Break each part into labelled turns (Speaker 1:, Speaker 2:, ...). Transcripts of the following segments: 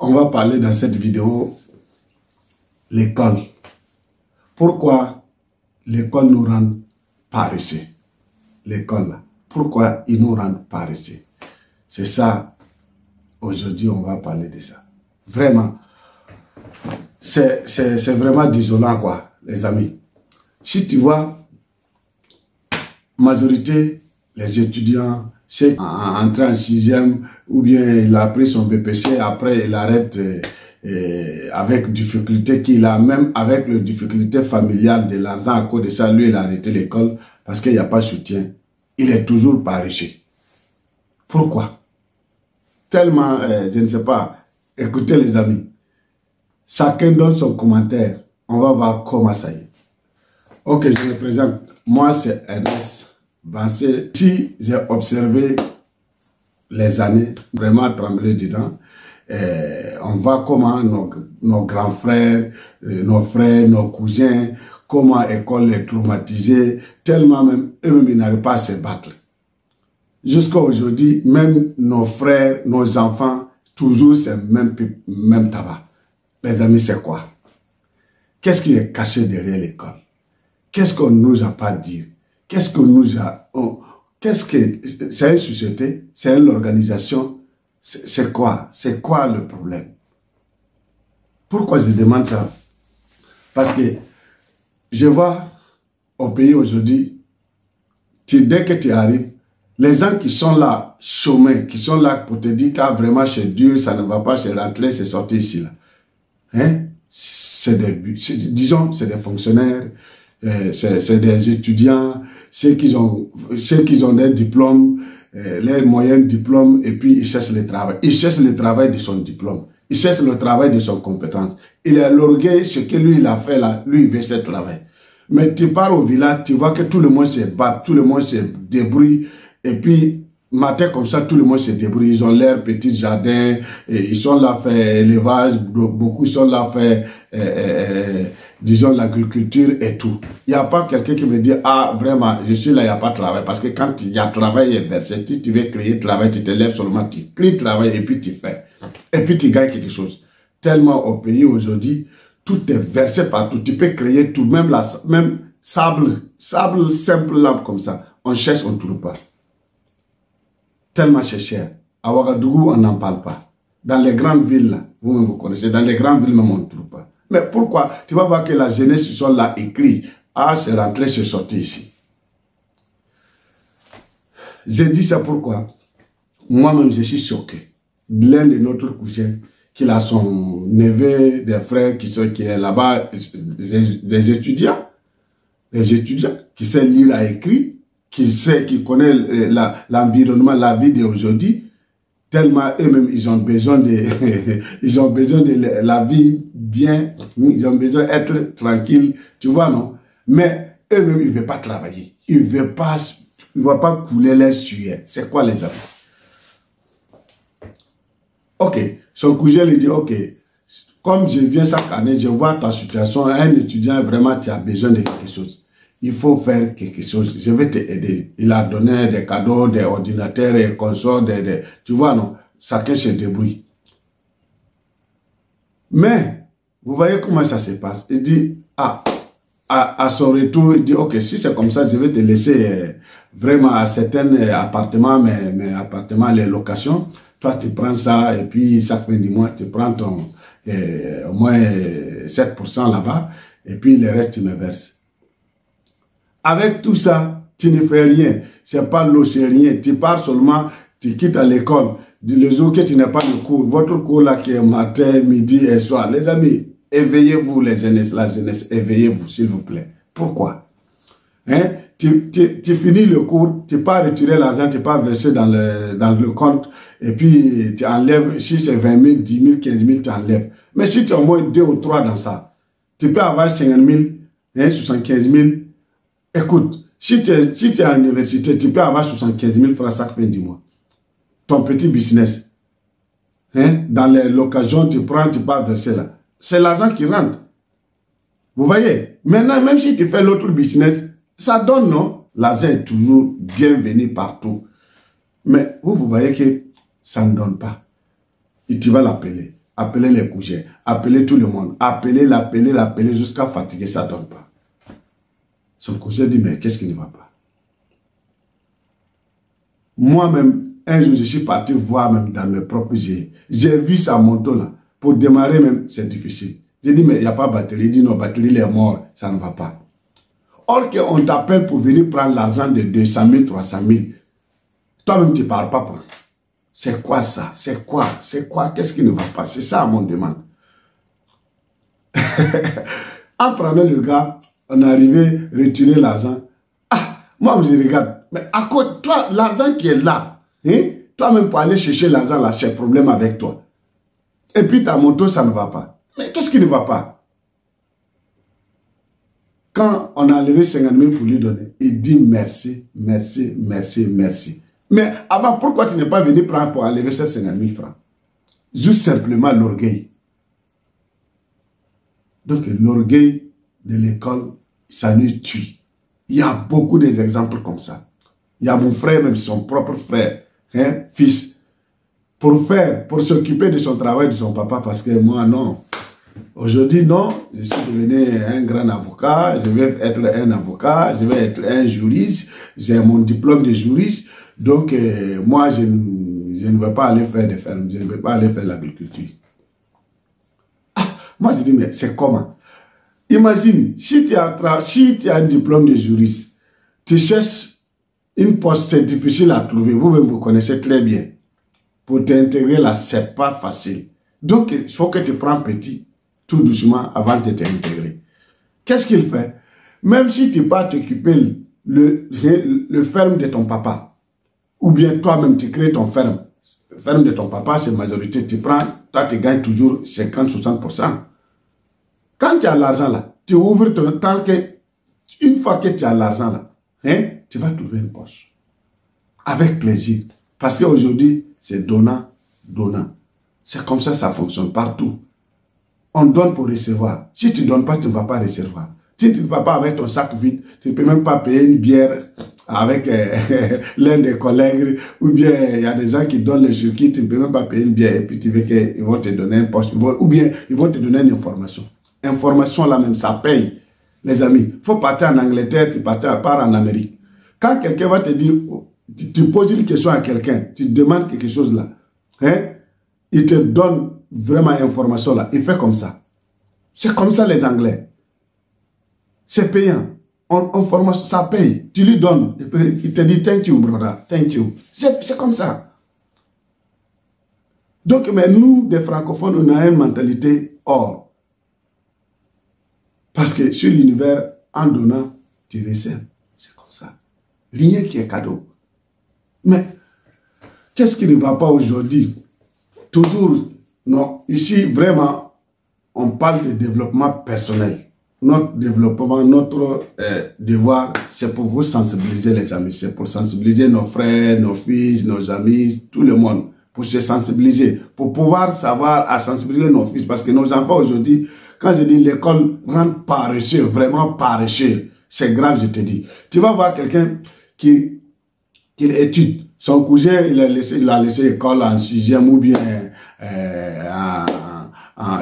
Speaker 1: on va parler dans cette vidéo l'école. Pourquoi l'école nous rend paresseux? L'école, pourquoi ils nous rendent paresseux? C'est ça, aujourd'hui on va parler de ça. Vraiment, c'est vraiment désolant quoi, les amis. Si tu vois, majorité, les étudiants, c'est entré en 6e, ou bien il a pris son BPC, après il arrête avec difficulté qu'il a, même avec les difficultés familiales de l'argent, à cause de ça, lui il a arrêté l'école parce qu'il n'y a pas de soutien. Il est toujours paresseux. Pourquoi? Tellement, je ne sais pas, écoutez les amis, chacun donne son commentaire, on va voir comment ça y est. Ok, je me présente, moi c'est Ernest Bansé. Si j'ai observé les années, vraiment tremblé dedans, on voit comment nos grands frères, nos frères, nos cousins, comment l'école est traumatisée, tellement même eux-mêmes ils n'arrivent pas à se battre. Jusqu'à aujourd'hui, même nos frères, nos enfants, toujours c'est même tabac. Les amis, c'est quoi? Qu'est-ce qui est caché derrière l'école? Qu'est-ce qu'on ne nous a pas dit? Qu'est-ce qu'on nous a... Qu'est-ce que... C'est une société? C'est une organisation? C'est quoi? C'est quoi le problème? Pourquoi je demande ça? Parce que je vois au pays aujourd'hui, dès que tu arrives, les gens qui sont là, chômés, qui sont là pour te dire que vraiment c'est dur, ça ne va pas, c'est rentrer, c'est sortir ici. Là. Hein? Disons, c'est des fonctionnaires, c'est des étudiants, ceux qui ont des diplômes, les moyens diplômes, et puis ils cherchent le travail. Ils cherchent le travail de son diplôme. Ils cherchent le travail de son compétence. Il est l'orgueil, ce que lui il a fait là, lui il veut ce travail. Mais tu pars au village, tu vois que tout le monde se bat, tout le monde se débrouille, et puis matin comme ça, tout le monde se débrouille. Ils ont leur petit jardin, et ils sont là faire élevage, beaucoup sont là faire, disons, l'agriculture et tout. Il n'y a pas quelqu'un qui me dit, ah vraiment, je suis là, il n'y a pas de travail. Parce que quand il y a travail et versé, si tu veux créer travail, tu te lèves seulement, tu crées travail et puis tu fais. Et puis tu gagnes quelque chose. Tellement au pays aujourd'hui, tout est versé partout. Tu peux créer tout, même sable simple là comme ça. On cherche, on ne trouve pas. Tellement c'est cher. À Ouagadougou, on n'en parle pas. Dans les grandes villes, là, vous-même vous connaissez, dans les grandes villes même, on ne trouve pas. Mais pourquoi? Tu vas voir que la jeunesse, ils sont là écrits. Ah, c'est rentré, c'est sorti ici. J'ai dit ça pourquoi? Moi-même, je suis choqué. L'un de notre cousins, qu'il a son neveu, des frères qui est là-bas, des étudiants qui savent lire et écrire, qui connaît l'environnement, la vie d'aujourd'hui, tellement eux-mêmes, ils ont besoin de, ils ont besoin de la vie bien, ils ont besoin d'être tranquilles, tu vois, non? Mais eux-mêmes, ils ne veulent pas travailler, ils ne veulent pas couler leur sueur. C'est quoi les amis? Ok, son cousin lui dit, ok, comme je viens chaque année, je vois ta situation, un étudiant, vraiment, tu as besoin de quelque chose. Il faut faire quelque chose, je vais t'aider. Il a donné des cadeaux, des ordinateurs, des consoles, tu vois, non? Chacun se débrouille. Mais, vous voyez comment ça se passe. Il dit, à son retour, il dit, ok, si c'est comme ça, je vais te laisser vraiment à certains appartements, mais appartements, les locations. Toi, tu prends ça, et puis chaque fin du mois, tu prends ton, au moins 7% là-bas, et puis le reste, tu me verses. Avec tout ça, tu ne fais rien. C'est pas l'eau, c'est rien. Tu pars seulement, tu quittes à l'école. Les jours que tu n'as pas de cours, votre cours là qui est matin, midi et soir. Les amis, éveillez-vous la jeunesse, éveillez-vous s'il vous plaît. Pourquoi? Hein? Tu finis le cours, tu pars retirer l'argent, tu pars verser dans le compte, et puis tu enlèves, si c'est 20 000, 10 000, 15 000, tu enlèves. Mais si tu as au moins 2 ou 3 dans ça, tu peux avoir 50 000, hein, 75 000. Écoute, si tu es à l'université, tu peux avoir 75 000 francs chaque fin du mois. Ton petit business. Hein? Dans l'occasion, tu prends, tu pars verser là. C'est l'argent qui rentre. Vous voyez? Maintenant, même si tu fais l'autre business, ça donne, non? L'argent est toujours bienvenu partout. Mais vous voyez que ça ne donne pas. Et tu vas l'appeler. appelez les cousins, appelez tout le monde, appelez jusqu'à fatiguer, ça ne donne pas. Son cousin dit, mais qu'est-ce qui ne va pas? Moi-même, un jour, je suis parti voir même dans mes propres yeux. J'ai vu sa moto là. Pour démarrer même, c'est difficile. J'ai dit, mais il n'y a pas de batterie. Il dit, non, batterie, est mort, ça ne va pas. Or qu'on t'appelle pour venir prendre l'argent de 200 000, 300 000. Toi-même, tu ne parles pas prendre. C'est quoi ça? C'est quoi? C'est quoi? Qu'est-ce qui ne va pas? C'est ça, mon demande. En prenant le gars, on est arrivé à retirer l'argent. Ah, moi, je regarde. Mais à côté, toi, l'argent qui est là, hein, toi-même pour aller chercher l'argent là, j'ai problème avec toi. Et puis ta moto, ça ne va pas. Mais qu'est-ce qui ne va pas? Quand on a enlevé 50 000 pour lui donner, il dit merci, merci, merci, merci. Mais avant, pourquoi tu n'es pas venu prendre pour enlever ces 50 000 francs? Juste simplement l'orgueil. Donc l'orgueil de l'école, ça nous tue. Il y a beaucoup d'exemples comme ça. Il y a mon frère, même son propre frère, hein, fils, pour s'occuper de son travail, de son papa, parce que moi, non. Aujourd'hui, non, je suis devenu un grand avocat, je vais être un avocat, je vais être un juriste, j'ai mon diplôme de juriste, donc moi, je ne veux pas aller faire des fermes, je ne veux pas aller faire l'agriculture. Ah, moi, je dis, mais c'est comment? Imagine, si tu as un diplôme de juriste, tu cherches une poste, c'est difficile à trouver, vous-même vous connaissez très bien. Pour t'intégrer là, c'est pas facile. Donc, il faut que tu prends petit, tout doucement, avant de t'intégrer. Qu'est-ce qu'il fait? Même si tu vas t'occuper le ferme de ton papa, ou bien toi-même, tu crées ton ferme. Le ferme de ton papa, c'est majorité. Tu prends, toi, tu gagnes toujours 50-60%. Quand tu as l'argent là, tu ouvres ton temps que, une fois que tu as l'argent là, hein, tu vas trouver une poche. Avec plaisir. Parce qu'aujourd'hui, c'est donnant, donnant. C'est comme ça fonctionne partout. On donne pour recevoir. Si tu ne donnes pas, tu ne vas pas recevoir. Si tu ne vas pas avec ton sac vide, tu ne peux même pas payer une bière avec l'un des collègues. Ou bien, il y a des gens qui donnent les circuits, tu ne peux même pas payer une bière. Et puis tu veux qu'ils vont te donner un poste. Ou bien, ils vont te donner une information. Information là même, ça paye. Les amis, il faut partir en Angleterre, tu pars en Amérique. Quand quelqu'un va te dire, tu poses une question à quelqu'un, tu demandes quelque chose là, hein, il te donne vraiment information là, il fait comme ça. C'est comme ça les Anglais. C'est payant. Formation, ça paye. Tu lui donnes, il te dit thank you brother, thank you. C'est comme ça. Donc, mais nous, des francophones, on a une mentalité hors. Parce que sur l'univers, en donnant, tu reçois. C'est comme ça. Rien qui est cadeau. Mais, qu'est-ce qui ne va pas aujourd'hui? Toujours, non. Ici, vraiment, on parle de développement personnel. Notre développement, notre devoir, c'est pour vous sensibiliser les amis. C'est pour sensibiliser nos frères, nos fils, nos amis, tout le monde. Pour se sensibiliser. Pour pouvoir savoir à sensibiliser nos fils. Parce que nos enfants aujourd'hui, quand je dis l'école rend paresseux, vraiment paresseux, c'est grave, je te dis. Tu vas voir quelqu'un qui étude. Son cousin, il a laissé l'école en 6e ou bien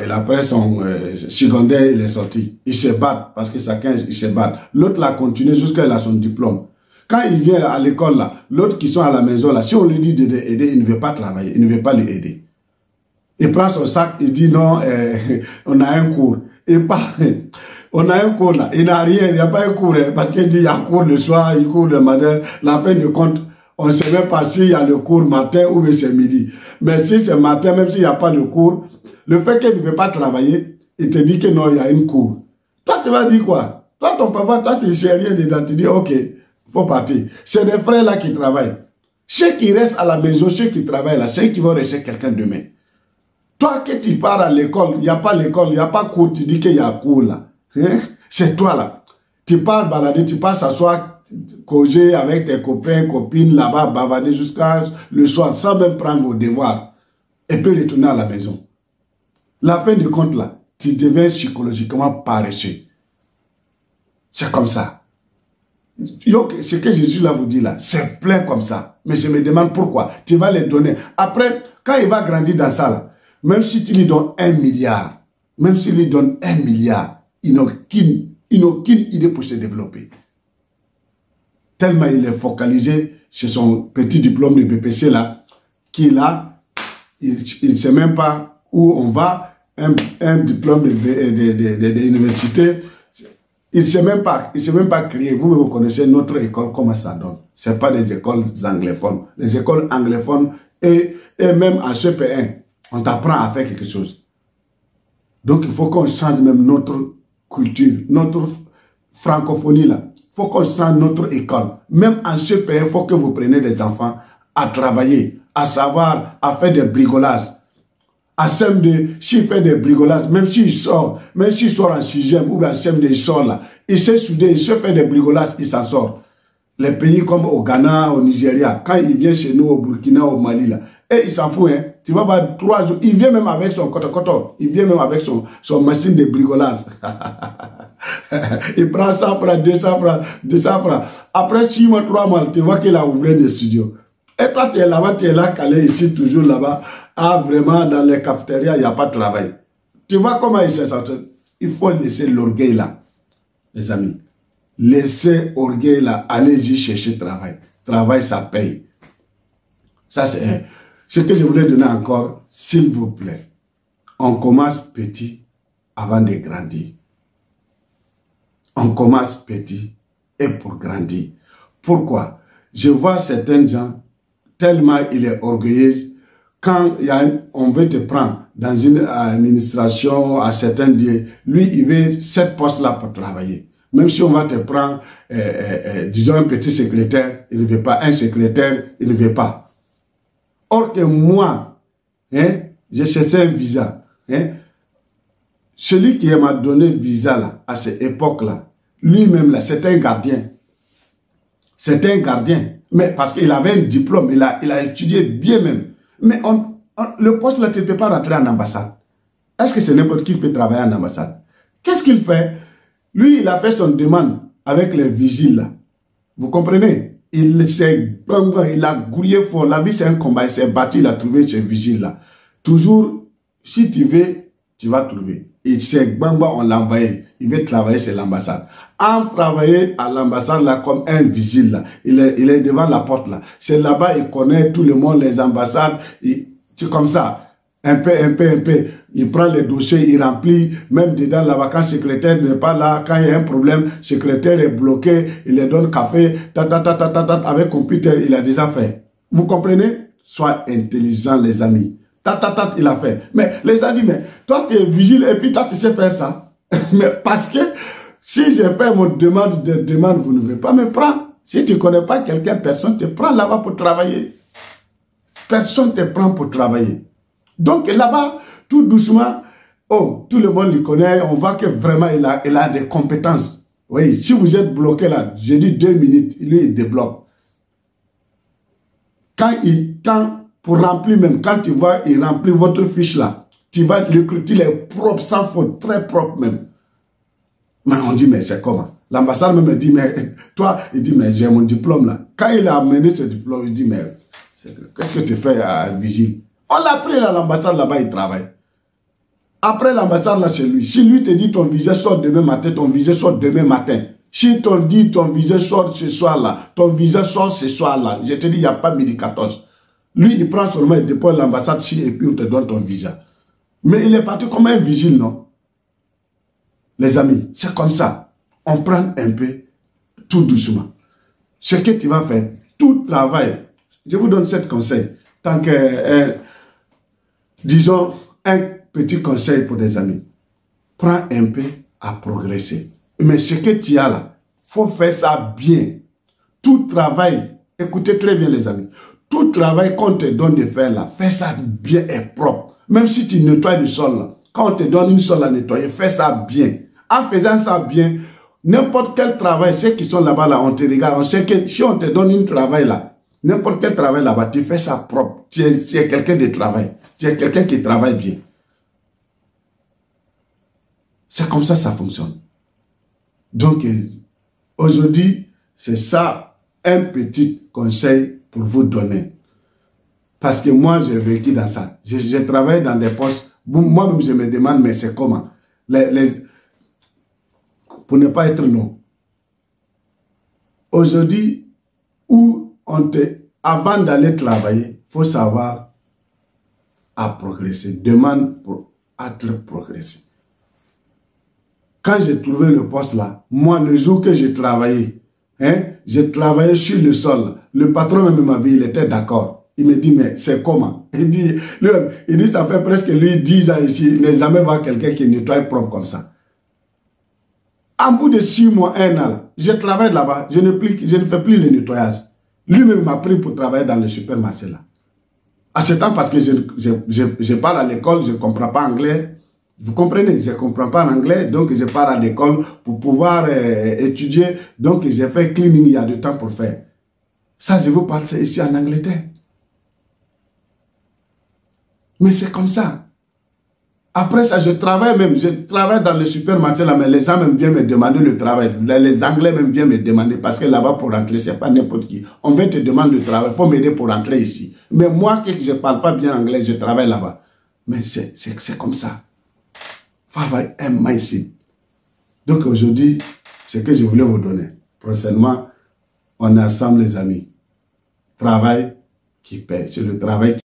Speaker 1: et après son secondaire, il est sorti. Il se bat parce que chacun, il se bat. L'autre l'a continué jusqu'à il a son diplôme. Quand il vient à l'école là, l'autre qui sont à la maison là, si on lui dit d'aider, il ne veut pas travailler, il ne veut pas lui aider. Il prend son sac, il dit non, on a un cours. Il part, on a un cours là, il n'a rien, il n'y a pas un cours, parce qu'il dit il y a un cours le soir, il court le matin, la fin de compte, on ne sait même pas s'il y a le cours matin ou c'est midi. Mais si c'est matin, même s'il n'y a pas de cours, le fait qu'il ne veut pas travailler, il te dit que non, il y a une cours. Toi, tu vas dire quoi? Toi, ton papa, toi, tu ne sais rien dedans, tu dis ok, il faut partir. C'est des frères là qui travaillent. Ceux qui restent à la maison, ceux qui travaillent là, ceux qui vont rester quelqu'un demain. Toi, que tu pars à l'école, il n'y a pas l'école, il n'y a pas cours, tu dis qu'il y a cours là. Hein? C'est toi là. Tu pars balader, tu pars s'asseoir, causer avec tes copains, copines là-bas, bavarder jusqu'à le soir, sans même prendre vos devoirs. Et puis retourner à la maison. La fin de compte là, tu deviens psychologiquement paresseux. C'est comme ça. Ce que Jésus là vous dit là, c'est plein comme ça. Mais je me demande pourquoi. Tu vas les donner. Après, quand il va grandir dans ça là, Même si tu lui donnes 1 milliard, même s'il lui donne 1 milliard, ils n'ont aucune idée pour se développer. Tellement il est focalisé sur son petit diplôme de BPC là, qu'il a, il ne sait même pas où on va, un diplôme d'université, il ne sait même pas créer. Vous connaissez notre école, comment ça donne. Ce n'est pas des écoles anglophones. Les écoles anglophones, et même en CP1, on t'apprend à faire quelque chose. Donc il faut qu'on change même notre culture, notre francophonie là. Il faut qu'on change notre école. Même en CP1, il faut que vous preniez des enfants à travailler, à savoir, à faire des bricolages. À CM2, s'il fait des bricolages, même s'il sort en 6e ou en CM2, il sort là. Il sait souder, il sait faire des bricolages, il s'en sort. Les pays comme au Ghana, au Nigeria, quand il vient chez nous, au Burkina, au Mali là, et il s'en fout, hein. Tu vas voir 3 jours, il vient même avec son koto-koto, il vient même avec son machine de bricolage. Il prend 100 francs, 200 francs. Après 6 mois, 3 mois, tu vois qu'il a ouvert des studios. Et toi, tu es là-bas, tu es là, calé ici, toujours là-bas. Ah, vraiment, dans les cafétérias, il n'y a pas de travail. Tu vois comment il s'est senti? Il faut laisser l'orgueil là, les amis. Laissez l'orgueil là, allez-y chercher travail. Travail, ça paye. Ça, c'est ce que je voulais donner encore, s'il vous plaît. On commence petit avant de grandir. On commence petit et pour grandir. Pourquoi? Je vois certains gens, tellement il est orgueilleux, quand on veut te prendre dans une administration à certains lieux, lui, il veut cette poste-là pour travailler. Même si on va te prendre, disons, un petit secrétaire, il ne veut pas. Un secrétaire, il ne veut pas. Or que moi, j'ai cherché un visa. Celui qui m'a donné le visa là, à cette époque-là, lui-même, là, c'est un gardien. C'est un gardien. Mais parce qu'il avait un diplôme, il a étudié bien même. Mais le poste là, tu ne peux pas rentrer en ambassade. Est-ce que c'est n'importe qui peut travailler en ambassade? Qu'est-ce qu'il fait? Lui, il a fait son demande avec les vigiles là. Vous comprenez? Il a grouillé fort. La vie, c'est un combat. Il s'est battu, il a trouvé ces vigiles là. Toujours, si tu veux, tu vas trouver. Et c'est on l'a envoyé. Il veut travailler chez l'ambassade. En travaillant à l'ambassade là comme un vigile là, il est devant la porte là. C'est là-bas, il connaît tout le monde, les ambassades. C'est comme ça, un peu. Il prend les dossiers, il remplit. Même dedans là-bas, quand le secrétaire n'est pas là, quand il y a un problème, le secrétaire est bloqué, il leur donne café, avec computer, il a déjà fait. Vous comprenez? Sois intelligent les amis. Il a fait. Mais les amis, mais toi tu es vigile et puis toi tu sais faire ça. Mais parce que si je fais mon demande, vous ne voulez pas me prendre. Si tu ne connais pas quelqu'un, personne ne te prend là-bas pour travailler. Personne ne te prend pour travailler. Donc là-bas, tout doucement, oh, tout le monde le connaît, on voit que vraiment il a des compétences. Oui, si vous êtes bloqué là, j'ai dit 2 minutes, lui il débloque. Pour remplir même, quand tu vois, il remplit votre fiche là, tu vas l'écriture, il est propre, sans faute, très propre même. Mais on dit, mais c'est comment? L'ambassade me dit, mais toi, il dit, mais j'ai mon diplôme là. Quand il a amené ce diplôme, il dit, mais qu'est-ce que tu fais à Vigile? On l'a pris à l'ambassade là-bas, il travaille. Après l'ambassade là, c'est lui. Si lui te dit, ton visa sort demain matin, ton visa sort demain matin. Si t'on dit, ton visa sort ce soir là, ton visa sort ce soir là, je te dis, il n'y a pas midi 14. Lui, il prend seulement, il dépose l'ambassade ici et puis on te donne ton visa. Mais il est parti comme un vigile, non? Les amis, c'est comme ça. On prend un peu, tout doucement. Ce que tu vas faire, tout travail. Je vous donne 7 conseils. Tant que, disons, un petit conseil pour des amis. Prends un peu à progresser. Mais ce que tu as là, il faut faire ça bien. Tout travail, écoutez très bien les amis. Tout travail qu'on te donne de faire là, fais ça bien et propre. Même si tu nettoies le sol là, quand on te donne une sol à nettoyer, fais ça bien. En faisant ça bien, n'importe quel travail, ceux qui sont là-bas, là, on te regarde, on sait que si on te donne un travail là, n'importe quel travail là-bas, tu fais ça propre. Tu es quelqu'un de travail. Tu es quelqu'un qui travaille bien. C'est comme ça fonctionne. Donc, aujourd'hui, c'est ça un petit conseil pour vous donner. Parce que moi, j'ai vécu dans ça. J'ai travaillé dans des postes. Moi-même, je me demande, mais c'est comment? Pour ne pas être long. Aujourd'hui, avant d'aller travailler, il faut savoir à progresser. Demande pour être progressé. Quand j'ai trouvé le poste là, moi, le jour que j'ai travaillé, j'ai travaillé sur le sol. Le patron même m'avait dit, il était d'accord. Il me dit, mais c'est comment? Il dit, ça fait presque 10 ans ici, il n'a jamais vu quelqu'un qui nettoie propre comme ça. En bout de 6 mois, 1 an, je travaille là-bas, je ne fais plus le nettoyage. Lui-même m'a pris pour travailler dans le supermarché là. À ce temps, parce que je parle à l'école, je ne comprends pas anglais. Vous comprenez, je ne comprends pas l'anglais, donc je pars à l'école pour pouvoir étudier. Donc j'ai fait cleaning il y a du temps pour faire. Ça, je vous parle ici en Angleterre. Mais c'est comme ça. Après ça, je travaille dans le supermarché là, mais les gens même viennent me demander le travail. Les Anglais même viennent me demander, parce que là-bas pour rentrer, c'est pas n'importe qui. On vient te demander le travail, il faut m'aider pour rentrer ici. Mais moi, que je ne parle pas bien anglais, je travaille là-bas. Mais c'est comme ça. Travail aime ici. Donc aujourd'hui, ce que je voulais vous donner. Prochainement, on est ensemble les amis. Travail qui paie. C'est le travail qui